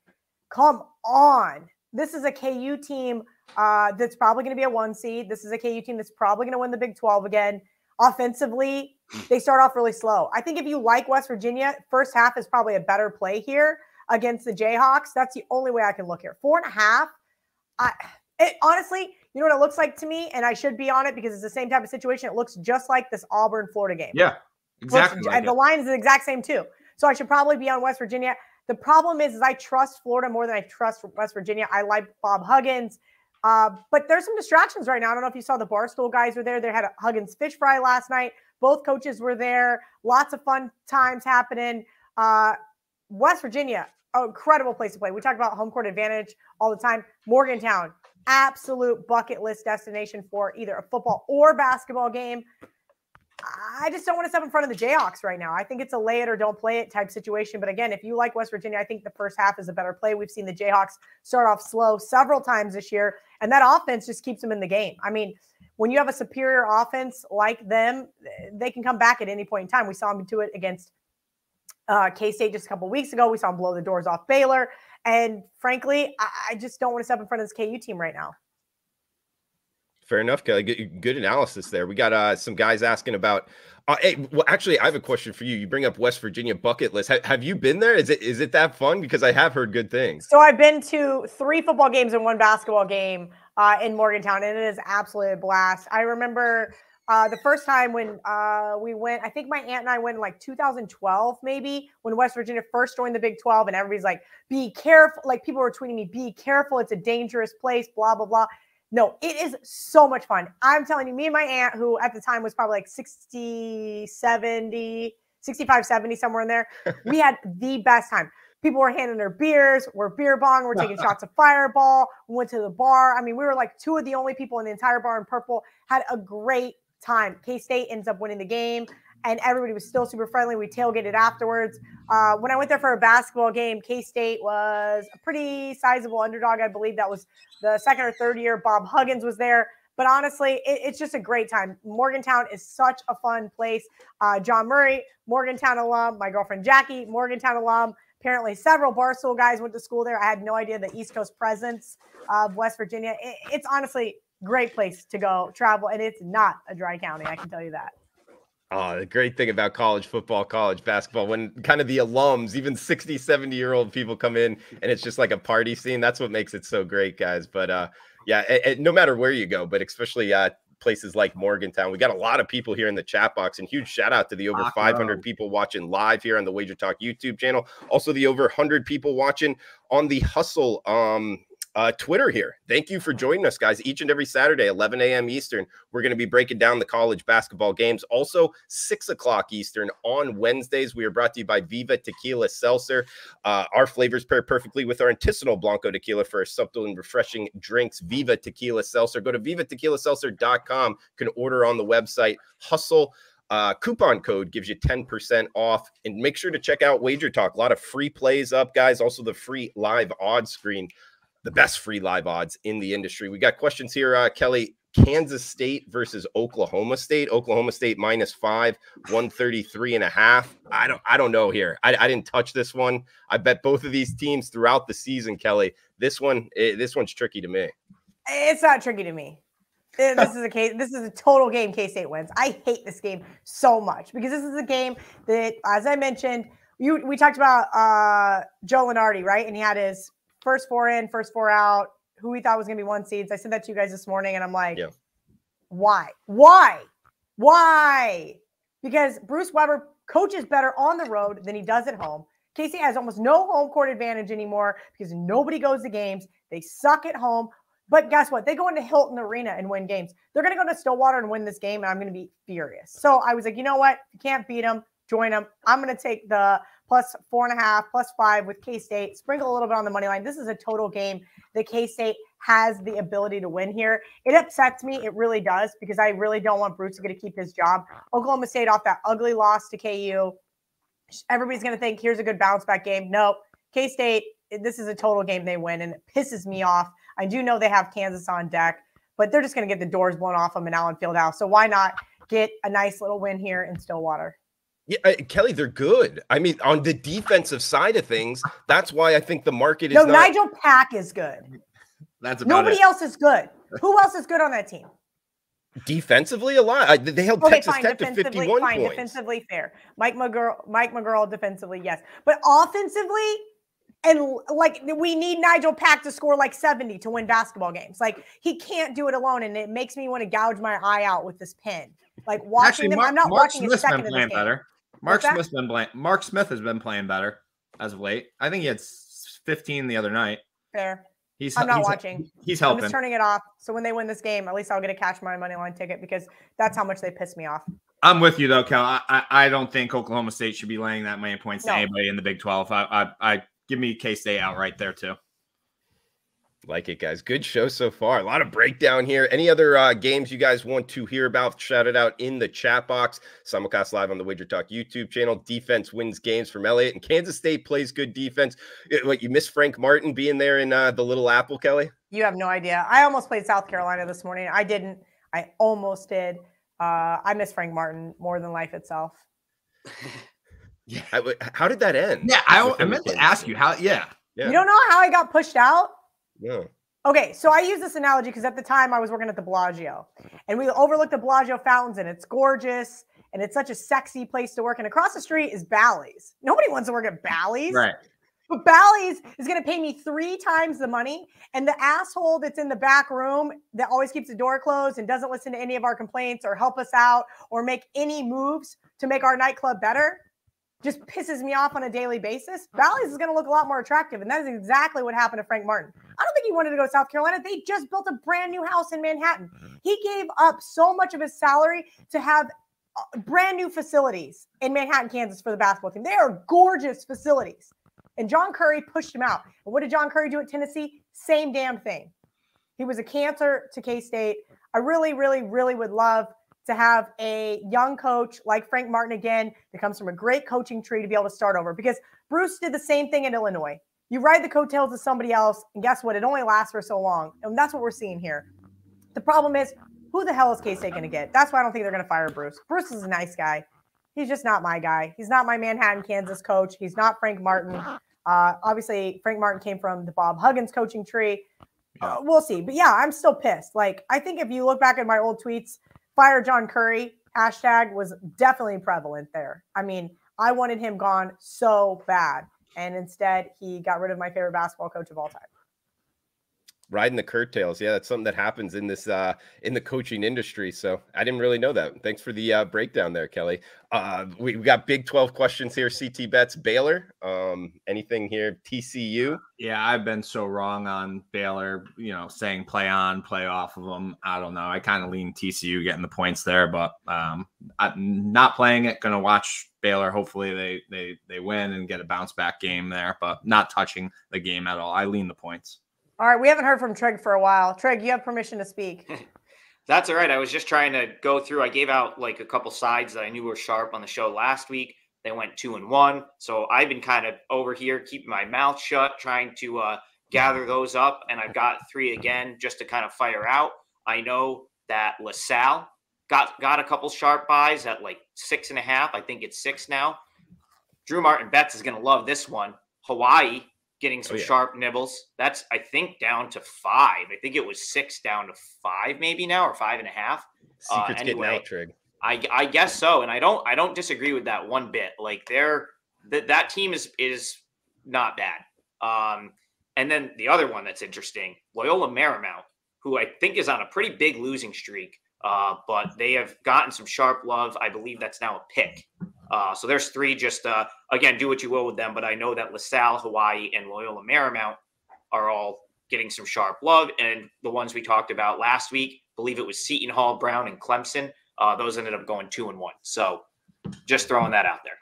come on. This is a KU team that's probably going to be a 1 seed. This is a KU team that's probably going to win the Big 12 again. Offensively, they start off really slow. I think if you like West Virginia, first half is probably a better play here against the Jayhawks. That's the only way I can look here. 4.5. Honestly, you know what it looks like to me, and I should be on it because it's the same type of situation. It looks just like this Auburn-Florida game. Yeah, exactly. And the line is the exact same too. So I should probably be on West Virginia. The problem is I trust Florida more than I trust West Virginia. I like Bob Huggins. But there's some distractions right now. I don't know if you saw the Barstool guys were there. They had a Huggins fish fry last night. Both coaches were there. Lots of fun times happening. West Virginia, incredible place to play. We talk about home court advantage all the time. Morgantown, absolute bucket list destination for either a football or basketball game. I just don't want to step in front of the Jayhawks right now. I think it's a lay it or don't play it type situation. But again, if you like West Virginia, I think the first half is a better play. We've seen the Jayhawks start off slow several times this year, and that offense just keeps them in the game. I mean, when you have a superior offense like them, they can come back at any point in time. We saw them do it against K-State just a couple weeks ago. We saw them blow the doors off Baylor. And frankly, I just don't want to step in front of this KU team right now. Fair enough, Kelly. Good analysis there. We got some guys asking about. Hey, well, actually, I have a question for you. You bring up West Virginia bucket list. Have you been there? Is it that fun? Because I have heard good things. So I've been to 3 football games and 1 basketball game in Morgantown, and it is absolutely a blast. I remember the first time when we went. I think my aunt and I went in like 2012, maybe, when West Virginia first joined the Big 12, and everybody's like, "Be careful!" Like people were tweeting me, "Be careful! It's a dangerous place." Blah blah blah. No, it is so much fun. I'm telling you, me and my aunt, who at the time was probably like 65, 70, somewhere in there, we had the best time. People were handing their beers. We're beer bong. We're taking shots of Fireball. We went to the bar. I mean, we were like 2 of the only people in the entire bar in purple. Had a great time. K-State ends up winning the game, and everybody was still super friendly. We tailgated afterwards. When I went there for a basketball game, K-State was a pretty sizable underdog. I believe that was the 2nd or 3rd year. Bob Huggins was there. But honestly, it's just a great time. Morgantown is such a fun place. John Murray, Morgantown alum. My girlfriend Jackie, Morgantown alum. Apparently several Barstool guys went to school there. I had no idea the East Coast presence of West Virginia. It's honestly a great place to go travel, and it's not a dry county. I can tell you that. Oh, the great thing about college football, college basketball, when kind of the alums, even 60, 70-year-old people come in and it's just like a party scene. That's what makes it so great, guys. But yeah, no matter where you go, but especially places like Morgantown, we got a lot of people here in the chat box, and huge shout out to the over 500 people watching live here on the WagerTalk YouTube channel. Also the over 100 people watching on the Hustle Twitter here. Thank you for joining us, guys. Each and every Saturday, 11 a.m. Eastern, we're going to be breaking down the college basketball games. Also, 6 o'clock Eastern on Wednesdays. We are brought to you by Viva Tequila Seltzer. Our flavors pair perfectly with our artisanal Blanco tequila for subtle and refreshing drinks. Viva Tequila Seltzer. Go to vivatequilaseltzer.com. You can order on the website. Hustle. Coupon code gives you 10% off, and make sure to check out WagerTalk. A lot of free plays up, guys. Also the free live odds screen. The best free live odds in the industry. We got questions here, Kelly. Kansas State versus Oklahoma State. Oklahoma State -5, 133.5. I don't know here. I didn't touch this one. I bet both of these teams throughout the season, Kelly. This one's tricky to me. It's not tricky to me. This is a total game K-State wins. I hate this game so much because this is a game that, as I mentioned, we talked about Joe Lenardi, right? And he had his first 4 in, first 4 out, who we thought was going to be 1 seeds. I said that to you guys this morning, and I'm like, yeah. Why? Because Bruce Weber coaches better on the road than he does at home. K-State has almost no home court advantage anymore because nobody goes to games. They suck at home. But guess what? They go into Hilton Arena and win games. They're going to go to Stillwater and win this game, and I'm going to be furious. So I was like, you know what? You can't beat them. Join them. I'm going to take the +4.5, +5 with K-State. Sprinkle a little bit on the money line. This is a total game that K-State has the ability to win here. It upsets me. It really does, because I really don't want Bruce to keep his job. Oklahoma State off that ugly loss to KU. Everybody's going to think, here's a good bounce back game. Nope. K-State, this is a total game they win, and it pisses me off. I do know they have Kansas on deck, but they're just going to get the doors blown off them in Allen Fieldhouse. So why not get a nice little win here in Stillwater? Yeah, Kelly, they're good. I mean, on the defensive side of things, that's why I think the market is Nigel Pack is good. That's about Nobody else is good. Who else is good on that team? Defensively, a lot. They held Texas Tech to 51 points. Defensively, fair. Mike McGurl, defensively, yes. But offensively, and like, we need Nigel Pack to score like 70 to win basketball games. Like, he can't do it alone, and it makes me want to gouge my eye out with this pen. Like, watching them, I'm not watching a second of this game. Better. Mark Smith has been playing better as of late. I think he had 15 the other night. Fair. I'm not watching. He's helping. I'm just turning it off. So when they win this game, at least I'll get a cash my money line ticket, because that's how much they piss me off. I'm with you though, Kel. I don't think Oklahoma State should be laying that many points to anybody in the Big 12. I give me K-State out right there too. Like it, guys. Good show so far. A lot of breakdown here. Any other games you guys want to hear about? Shout it out in the chat box. Simulcast live on the WagerTalk YouTube channel. Defense wins games from Elliott, and Kansas State plays good defense. What, you miss Frank Martin being there in the Little Apple, Kelly? You have no idea. I almost played South Carolina this morning. I didn't. I almost did. I miss Frank Martin more than life itself. Yeah. How did that end? Yeah, I meant to ask you how. Yeah. You don't know how I got pushed out? Yeah. Okay, so I use this analogy because at the time I was working at the Bellagio, and we overlooked the Bellagio fountains, and it's gorgeous, and it's such a sexy place to work. And across the street is Bally's. Nobody wants to work at Bally's. Right. But Bally's is going to pay me 3 times the money. And the asshole that's in the back room that always keeps the door closed and doesn't listen to any of our complaints or help us out or make any moves to make our nightclub better just pisses me off on a daily basis. Bally's is going to look a lot more attractive. And that is exactly what happened to Frank Martin. I don't think he wanted to go to South Carolina. They just built a brand new house in Manhattan. He gave up so much of his salary to have brand new facilities in Manhattan, Kansas for the basketball team. They are gorgeous facilities. And John Curry pushed him out. And what did John Curry do at Tennessee? Same damn thing. He was a cancer to K-State. I really, really, really would love to have a young coach like Frank Martin again that comes from a great coaching tree to be able to start over. Because Bruce did the same thing in Illinois. You ride the coattails of somebody else, and guess what? It only lasts for so long. And that's what we're seeing here. The problem is, who the hell is K-State going to get? That's why I don't think they're going to fire Bruce. Bruce is a nice guy. He's just not my guy. He's not my Manhattan, Kansas coach. He's not Frank Martin. Obviously, Frank Martin came from the Bob Huggins coaching tree. We'll see. But yeah, I'm still pissed. Like, I think if you look back at my old tweets, fire John Curry hashtag was definitely prevalent there. I mean, I wanted him gone so bad. And instead, he got rid of my favorite basketball coach of all time. Riding the curtails. Yeah, that's something that happens in this in the coaching industry. So I didn't really know that. Thanks for the breakdown there, Kelly. We got Big 12 questions here. CT bets Baylor. Anything here? TCU. Yeah, I've been so wrong on Baylor, saying play on, play off of them. I don't know. I kind of lean TCU getting the points there, but I'm not playing it. Going to watch Baylor. Hopefully they win and get a bounce back game there, but not touching the game at all. I lean the points. All right, we haven't heard from Trig for a while. Trig, you have permission to speak. That's all right. I was just trying to go through. I gave out like a couple sides that I knew were sharp on the show last week. They went 2-1. So I've been kind of over here keeping my mouth shut, trying to gather those up. And I've got 3 again just to kind of fire out. I know that LaSalle got a couple sharp buys at like 6.5. I think it's 6 now. Drew Martin Betts is going to love this one. Hawaii getting some sharp nibbles. That's, I think, down to 5. I think it was 6 down to 5 maybe now, or 5.5. Secret's anyway, getting out, Trig. I guess so. And I don't disagree with that one bit. Like that team is not bad. And then the other one that's interesting, Loyola Marymount, who I think is on a pretty big losing streak. But they have gotten some sharp love. I believe that's now a pick. So there's 3. Just again, do what you will with them. But I know that LaSalle, Hawaii, and Loyola Marymount are all getting some sharp love. And the ones we talked about last week, I believe it was Seton Hall, Brown, and Clemson. Those ended up going 2-1. So just throwing that out there.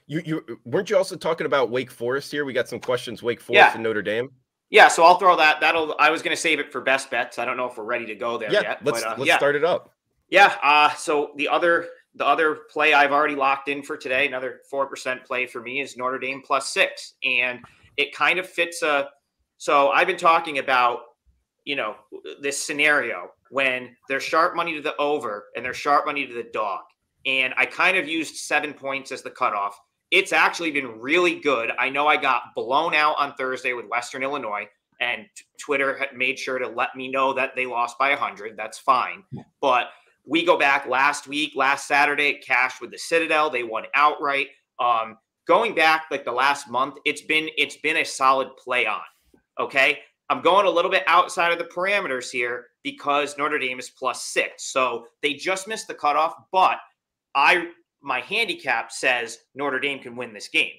You weren't you also talking about Wake Forest here? We got some questions. Wake Forest and Notre Dame. Yeah, so I'll throw that. I was going to save it for best bets. I don't know if we're ready to go there yet. Let's start it up. Yeah. So the other play I've already locked in for today, another 4% play for me, is Notre Dame +6, and it kind of fits so I've been talking about, this scenario when there's sharp money to the over and there's sharp money to the dog. And I kind of used 7 points as the cutoff. It's actually been really good. I know I got blown out on Thursday with Western Illinois, and Twitter had made sure to let me know that they lost by 100. That's fine. But we go back last Saturday, it cashed with the Citadel. They won outright. Going back like the last month, it's been a solid play on. Okay. I'm going a little bit outside of the parameters here because Notre Dame is +6. So they just missed the cutoff, but my handicap says Notre Dame can win this game.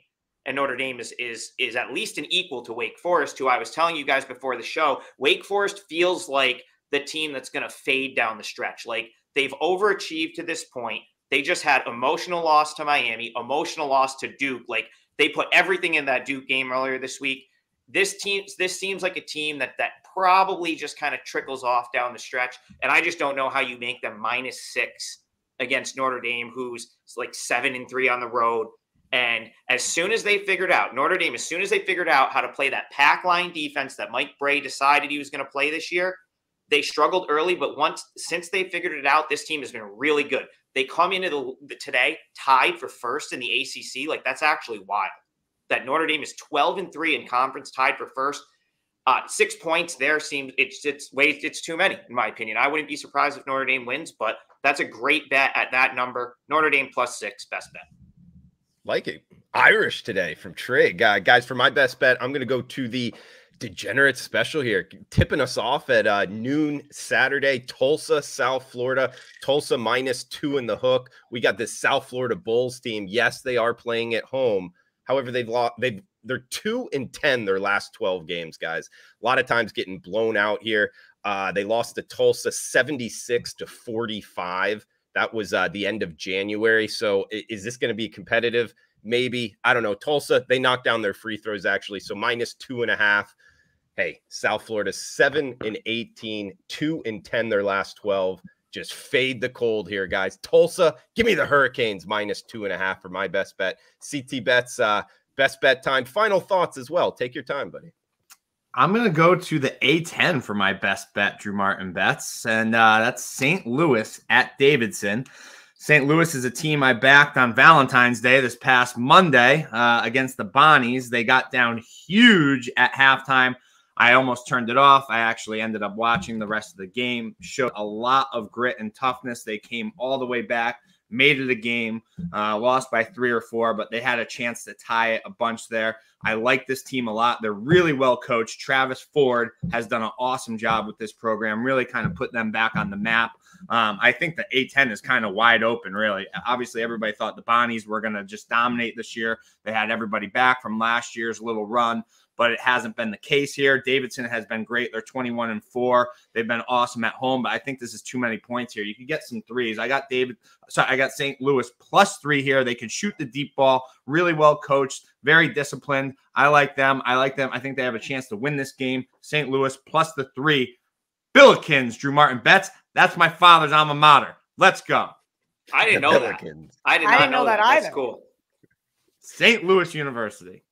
And Notre Dame is at least an equal to Wake Forest, who I was telling you guys before the show. Wake Forest feels like the team that's going to fade down the stretch. Like, they've overachieved to this point. They just had emotional loss to Miami, emotional loss to Duke. Like, they put everything in that Duke game earlier this week. This seems like a team that probably just kind of trickles off down the stretch. And I just don't know how you make them -6 against Notre Dame, who's like 7-3 on the road. And as soon as they figured out, Notre Dame, as soon as they figured out how to play that pack line defense that Mike Bray decided he was going to play this year, they struggled early, but since they figured it out, this team has been really good. They come into today tied for first in the ACC. Like, that's actually wild. That Notre Dame is 12-3 in conference, tied for first. 6 points there seems it's too many in my opinion. I wouldn't be surprised if Notre Dame wins, but that's a great bet at that number. Notre Dame +6, best bet. Like it. Irish today from Trig. Guys, for my best bet, I'm going to go to the Degenerate special here, tipping us off at noon Saturday. Tulsa, South Florida. Tulsa -2 in the hook. We got this South Florida Bulls team. Yes, they are playing at home. However, they're 2-10 their last 12 games, guys. A lot of times getting blown out here. They lost to Tulsa 76-45. That was the end of January. So is this going to be competitive? Maybe. I don't know. Tulsa, they knocked down their free throws, actually. So -2.5. Hey, South Florida 7-18, 2-10 their last 12. Just fade the cold here, guys. Tulsa, give me the Hurricanes -2.5 for my best bet. CT bets, best bet time. Final thoughts as well. Take your time, buddy. I'm going to go to the A10 for my best bet, Drew Martin bets, and that's St. Louis at Davidson. St. Louis is a team I backed on Valentine's Day this past Monday against the Bonnies. They got down huge at halftime I almost turned it off. I actually ended up watching the rest of the game. Showed a lot of grit and toughness. They came all the way back, made it a game, lost by 3 or 4, but they had a chance to tie it a bunch there. I like this team a lot. They're really well coached. Travis Ford has done an awesome job with this program, really kind of put them back on the map. I think the A-10 is kind of wide open, really. Obviously, everybody thought the Bonnies were going to just dominate this year. They had everybody back from last year's little run, but it hasn't been the case here. Davidson has been great. They're 21-4. They've been awesome at home, but I think this is too many points here. You can get some threes. I got St. Louis +3 here. They can shoot the deep ball, really well coached, very disciplined. I like them. I think they have a chance to win this game. St. Louis +3. Billikens, Drew Martin bets. That's my father's alma mater. Let's go. I didn't know that. I did not know that either. That's cool. St. Louis University.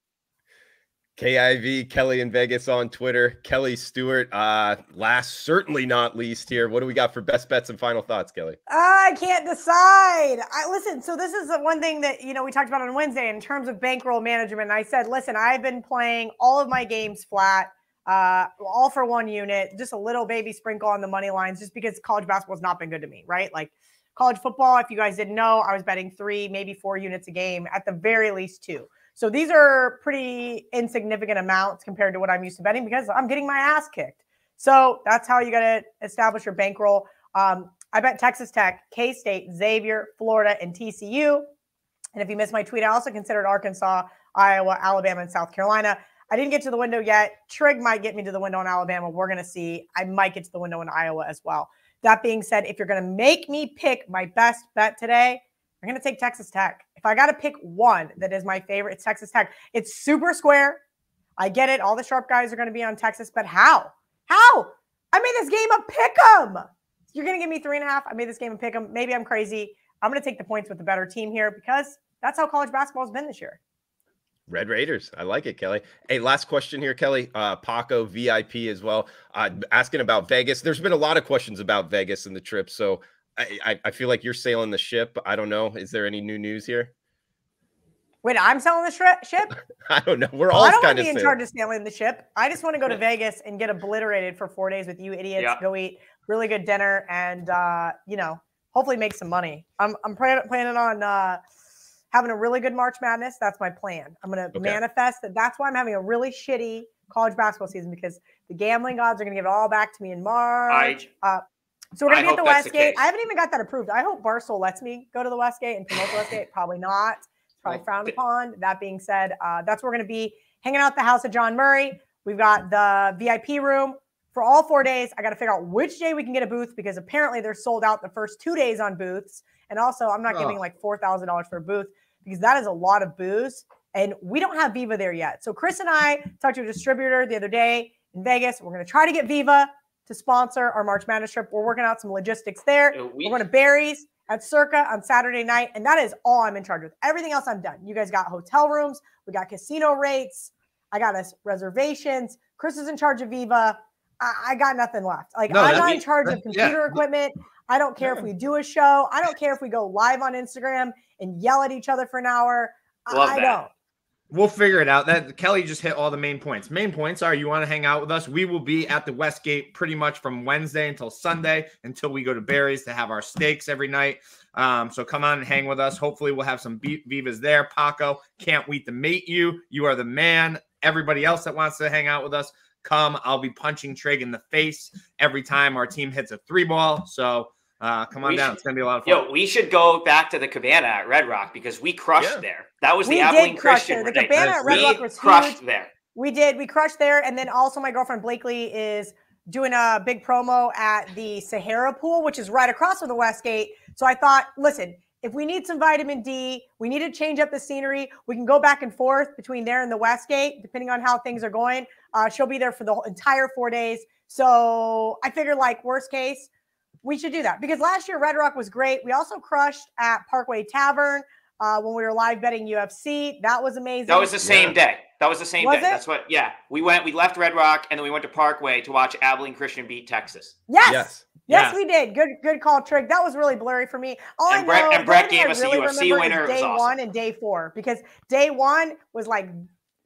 KIV, Kelly in Vegas on Twitter. Kelly Stewart, last, certainly not least here. What do we got for best bets and final thoughts, Kelly? I can't decide. Listen, so this is the one thing that, we talked about on Wednesday in terms of bankroll management. I said, listen, I've been playing all of my games flat, all for 1 unit, just a little baby sprinkle on the money lines, just because college basketball has not been good to me, right? Like college football, if you guys didn't know, I was betting 3, maybe 4 units a game, at the very least 2. So these are pretty insignificant amounts compared to what I'm used to betting because I'm getting my ass kicked. So that's how you got to establish your bankroll. I bet Texas Tech, K-State, Xavier, Florida, and TCU. And if you missed my tweet, I also considered Arkansas, Iowa, Alabama, and South Carolina. I didn't get to the window yet. Trig might get me to the window in Alabama. We're going to see. I might get to the window in Iowa as well. That being said, if you're going to make me pick my best bet today, I'm going to take Texas Tech. If I got to pick one that is my favorite, it's Texas Tech. It's super square. I get it. All the sharp guys are going to be on Texas, but how? How? I made this game a pick 'em. You're going to give me 3.5. I made this game a pick 'em. Maybe I'm crazy. I'm going to take the points with the better team here because that's how college basketball has been this year. Red Raiders. I like it, Kelly. Hey, last question here, Kelly. Paco, VIP as well. Asking about Vegas. There's been a lot of questions about Vegas and the trip, so I feel like you're sailing the ship. I don't know. Is there any new news here? Wait, I'm selling the ship? I don't know. We're all kind of. I don't want to be in charge of sailing the ship. I just want to go to Vegas and get obliterated for 4 days with you idiots. Yeah. Go eat really good dinner and hopefully make some money. I'm planning on having a really good March Madness. That's my plan. I'm going to manifest that. That's why I'm having a really shitty college basketball season because the gambling gods are going to give it all back to me in March. So we're going to be at the Westgate. I haven't even got that approved. I hope Barstool lets me go to the Westgate and promote the Westgate. Probably not. It's probably frowned upon. That being said, that's where we're going to be hanging out at the house of John Murray. We've got the VIP room for all 4 days. I got to figure out which day we can get a booth because apparently they're sold out the first 2 days on booths. And also, I'm not giving like $4,000 for a booth because that is a lot of booze. And we don't have Viva there yet. So Chris and I talked to a distributor the other day in Vegas. We're going to try to get Viva to sponsor our March Madness trip. We're working out some logistics there. We're going to Barry's at Circa on Saturday night, and that is all I'm in charge with. Everything else I'm done. You guys got hotel rooms. We got casino rates. I got us reservations. Chris is in charge of Viva. I got nothing left. I'm not in charge of computer equipment. I don't care if we do a show. I don't care if we go live on Instagram and yell at each other for an hour. I don't. We'll figure it out. That Kelly just hit all the main points. Main points are you want to hang out with us. We will be at the Westgate pretty much from Wednesday until Sunday until we go to Barry's to have our steaks every night. So come on and hang with us. Hopefully we'll have some Vivas there. Paco, can't wait to meet you. You are the man. Everybody else that wants to hang out with us, come. I'll be punching Trig in the face every time our team hits a 3-ball. So come on down. It's going to be a lot of fun. We should go back to the Cabana at Red Rock because we crushed there. That was the Abilene Christian. The Cabana at Red Rock was crushed there. We did. We crushed there. And then also my girlfriend Blakely is doing a big promo at the Sahara Pool, which is right across from the Westgate. So I thought, listen, if we need some vitamin D, we need to change up the scenery. We can go back and forth between there and the Westgate, depending on how things are going. She'll be there for the entire 4 days. So I figured worst case, we should do that because last year Red Rock was great. We also crushed at Parkway Tavern when we were live betting UFC. That was amazing. That was the same day. That was the same day. That's what. Yeah, we left Red Rock and then we went to Parkway to watch Abilene Christian beat Texas. Yes, we did. Good call, Trig. That was really blurry for me. Brett gave us a UFC winner. Day awesome. 1 and day 4 because day 1 was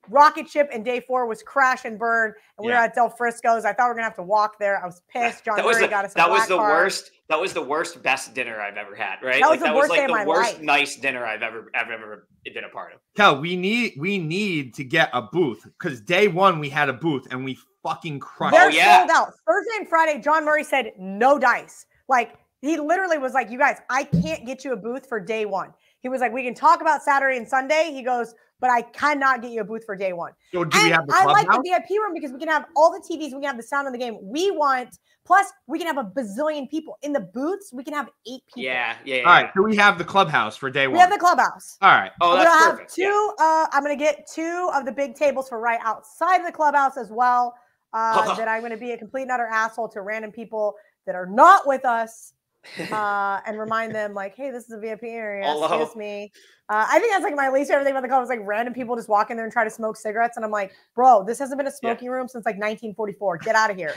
rocket ship, and day 4 was crash and burn. And we were at Del Frisco's. I thought we were gonna have to walk there. I was pissed. John Murray got us. That was the worst. That was the worst best dinner I've ever had. Right? That was the worst day of my worst life. Nice dinner I've ever been a part of. Kel, we need to get a booth because day 1 we had a booth and we fucking crushed. They're sold out. Thursday and Friday, John Murray said no dice. Like he literally was like, "You guys, I can't get you a booth for day 1." He was like, "We can talk about Saturday and Sunday." He goes, "But I cannot get you a booth for day 1." So do we have the clubhouse? I like the VIP room because we can have all the TVs. We can have the sound of the game we want. Plus, we can have a bazillion people in the booths. We can have 8 people. Yeah. All right. So we have the clubhouse for day 1. We have the clubhouse. All right. Oh, that's perfect. I'm going to get 2 of the big tables for right outside of the clubhouse as well. That I'm going to be a complete and utter asshole to random people that are not with us. And remind them like, hey, this is a VIP area. Excuse me. I think that's like my least favorite thing about the club is like random people just walk in there and try to smoke cigarettes. And I'm like, bro, this hasn't been a smoking room since like 1944. Get out of here.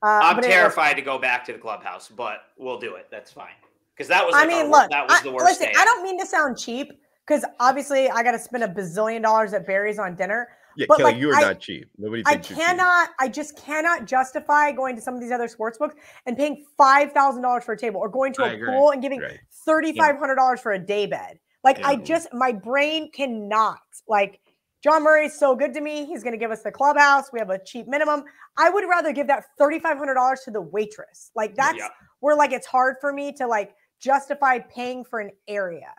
I'm terrified to go back to the clubhouse, but we'll do it. That's fine. Because that was the worst. Listen, day. I don't mean to sound cheap because obviously I got to spend $1 bazillion at Barry's on dinner. Yeah, but Kelly, like, you are not cheap. Nobody thinks you're cheap. I just cannot justify going to some of these other sports books and paying $5,000 for a table or going to a pool and giving $3,500 for a day bed. Like my brain cannot. Like John Murray is so good to me. He's going to give us the clubhouse. We have a cheap minimum. I would rather give that $3,500 to the waitress. Like that's where like it's hard for me to like justify paying for an area.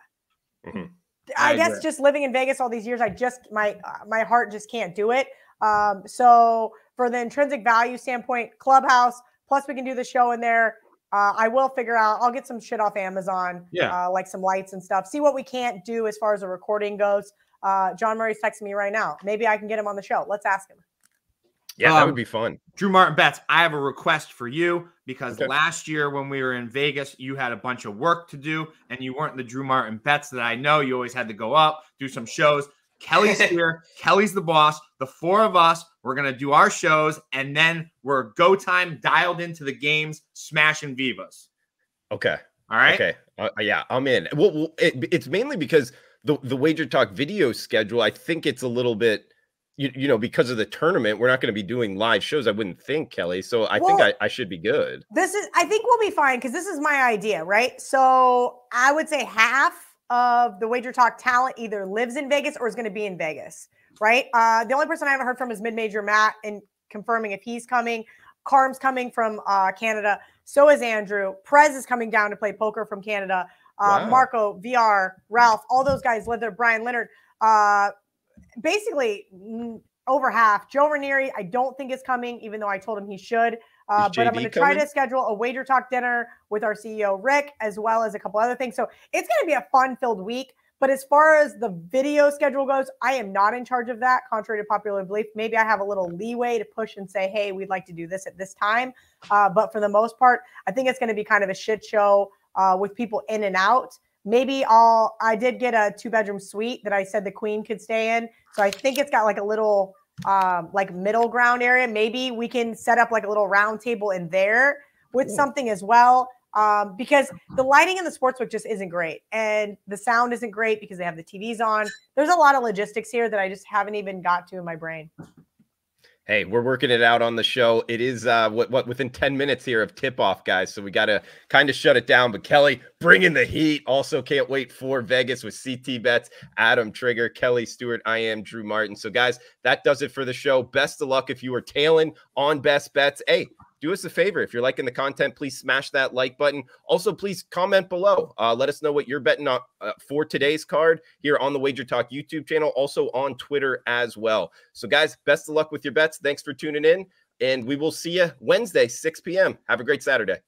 Mm-hmm. I guess just living in Vegas all these years, my heart just can't do it. So for the intrinsic value standpoint, clubhouse, plus we can do the show in there. I will figure out, I'll get some shit off Amazon, like some lights and stuff, see what we can't do as far as the recording goes. John Murray's texting me right now. Maybe I can get him on the show. Let's ask him. Yeah, that would be fun. Drew Martin Betts, I have a request for you because last year when we were in Vegas, you had a bunch of work to do and you weren't the Drew Martin Betts that I know. You always had to go up, do some shows. Kelly's here. Kelly's the boss. The 4 of us, we're going to do our shows and then we're go time dialed into the games, smashing Vivas. Okay. All right. Okay. Yeah, I'm in. Well, it's mainly because the Wager Talk video schedule, I think it's a little bit, you know, because of the tournament, we're not going to be doing live shows. I wouldn't think, Kelly. So I think I should be good. I think we'll be fine because this is my idea, right? So I would say half of the Wager Talk talent either lives in Vegas or is going to be in Vegas, right? The only person I haven't heard from is Mid-Major Matt and confirming if he's coming. Carm's coming from Canada. So is Andrew. Prez is coming down to play poker from Canada. Marco, VR, Ralph, all those guys live there. Brian Leonard. Basically over half. Joe Ranieri, I don't think is coming, even though I told him he should. But I'm going to try to schedule a Wager Talk dinner with our CEO, Rick, as well as a couple other things. So it's going to be a fun-filled week. But as far as the video schedule goes, I am not in charge of that, contrary to popular belief. Maybe I have a little leeway to push and say, hey, we'd like to do this at this time. But for the most part, I think it's going to be kind of a shit show with people in and out. Maybe I did get a 2-bedroom suite that I said the queen could stay in. So I think it's got like a little like middle ground area. Maybe we can set up like a little round table in there with something as well. Because the lighting in the sportsbook just isn't great. And the sound isn't great because they have the TVs on. There's a lot of logistics here that I just haven't even got to in my brain. Hey, we're working it out on the show. It is within 10 minutes here of tip-off, guys. So we got to kind of shut it down. But Kelly, bringing the heat. Also can't wait for Vegas with CT Bets, Adam Trigger, Kelly Stewart. I am Drew Martin. So guys, that does it for the show. Best of luck if you are tailing on best bets. Hey, do us a favor. If you're liking the content, please smash that like button. Also, please comment below. Let us know what you're betting on for today's card here on the Wager Talk YouTube channel, also on Twitter as well. So, guys, best of luck with your bets. Thanks for tuning in, and we will see you Wednesday, 6 p.m. Have a great Saturday.